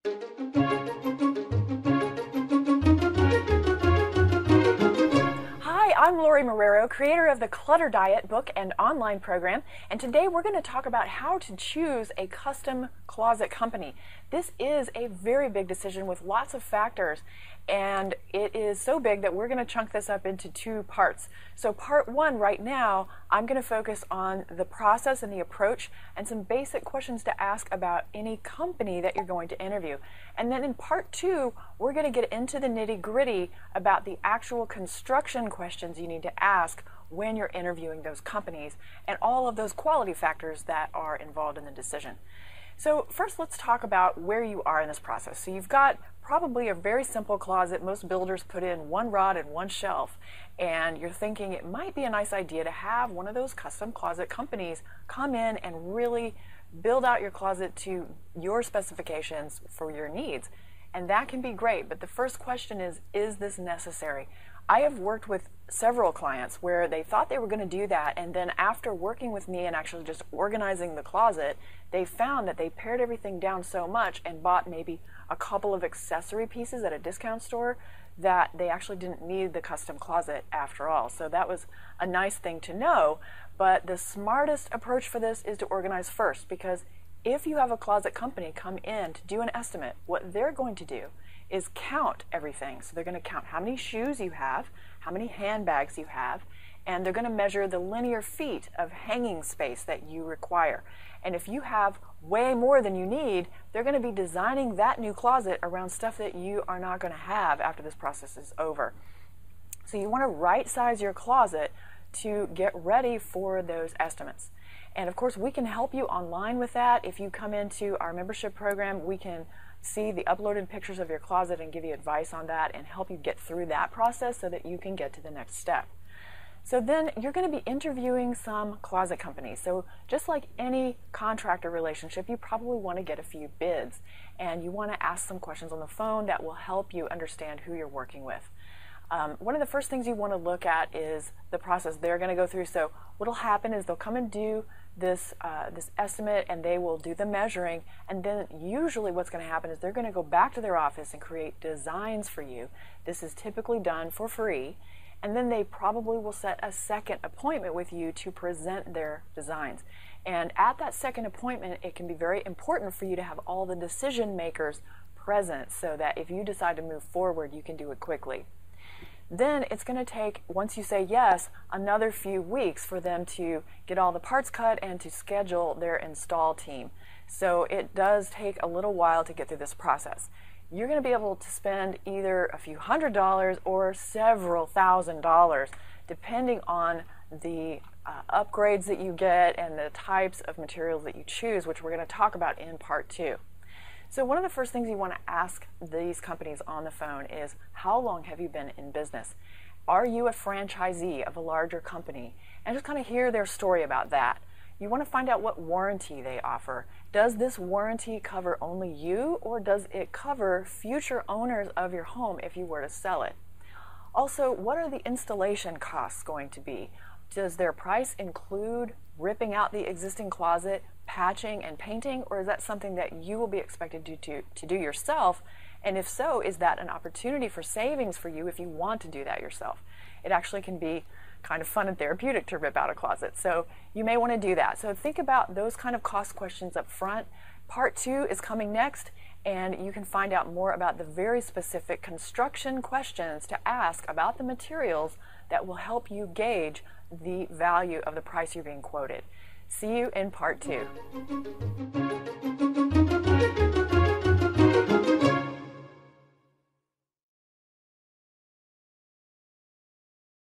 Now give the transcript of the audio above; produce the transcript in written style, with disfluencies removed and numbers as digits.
Hi, I'm Lori Marrero, creator of the Clutter Diet book and online program, and today we're going to talk about how to choose a custom closet company. This is a very big decision with lots of factors, and it is so big that we're going to chunk this up into two parts. So part one right now, I'm going to focus on the process and the approach and some basic questions to ask about any company that you're going to interview. And then in part two, we're going to get into the nitty-gritty about the actual construction questions you need to ask when you're interviewing those companies and all of those quality factors that are involved in the decision. So first, let's talk about where you are in this process. So you've got probably a very simple closet. Most builders put in one rod and one shelf, and you're thinking it might be a nice idea to have one of those custom closet companies come in and really build out your closet to your specifications for your needs. And that can be great, but the first question is this necessary? I have worked with several clients where they thought they were going to do that, and then after working with me and actually just organizing the closet, they found that they pared everything down so much and bought maybe a couple of accessory pieces at a discount store that they actually didn't need the custom closet after all. So that was a nice thing to know, but the smartest approach for this is to organize first, because if you have a closet company come in to do an estimate, what they're going to do is count everything. So they're going to count how many shoes you have, how many handbags you have, and they're going to measure the linear feet of hanging space that you require. And if you have way more than you need, they're going to be designing that new closet around stuff that you are not going to have after this process is over. So you want to right size your closet to get ready for those estimates. And of course, we can help you online with that. If you come into our membership program, we can see the uploaded pictures of your closet and give you advice on that and help you get through that process so that you can get to the next step. So then you're going to be interviewing some closet companies. So just like any contractor relationship, you probably want to get a few bids, and you want to ask some questions on the phone that will help you understand who you're working with. One of the first things you want to look at is the process they're going to go through. So what will happen is they'll come and do this estimate, and they will do the measuring, and then usually what's going to happen is they're going to go back to their office and create designs for you. This is typically done for free, and then they probably will set a second appointment with you to present their designs. And at that second appointment, it can be very important for you to have all the decision makers present so that if you decide to move forward, you can do it quickly. Then it's going to take, once you say yes, another few weeks for them to get all the parts cut and to schedule their install team. So it does take a little while to get through this process. You're going to be able to spend either a few $100s or several $1,000s, depending on the upgrades that you get and the types of materials that you choose, which we're going to talk about in part two. So one of the first things you want to ask these companies on the phone is, how long have you been in business? Are you a franchisee of a larger company? And just kind of hear their story about that. You want to find out what warranty they offer. Does this warranty cover only you, or does it cover future owners of your home if you were to sell it? Also, what are the installation costs going to be? Does their price include ripping out the existing closet, patching and painting, or is that something that you will be expected to do yourself? And if so, is that an opportunity for savings for you if you want to do that yourself? It actually can be kind of fun and therapeutic to rip out a closet, so you may want to do that. So think about those kind of cost questions up front. Part two is coming next, and you can find out more about the very specific construction questions to ask about the materials that will help you gauge the value of the price you're being quoted. See you in part two.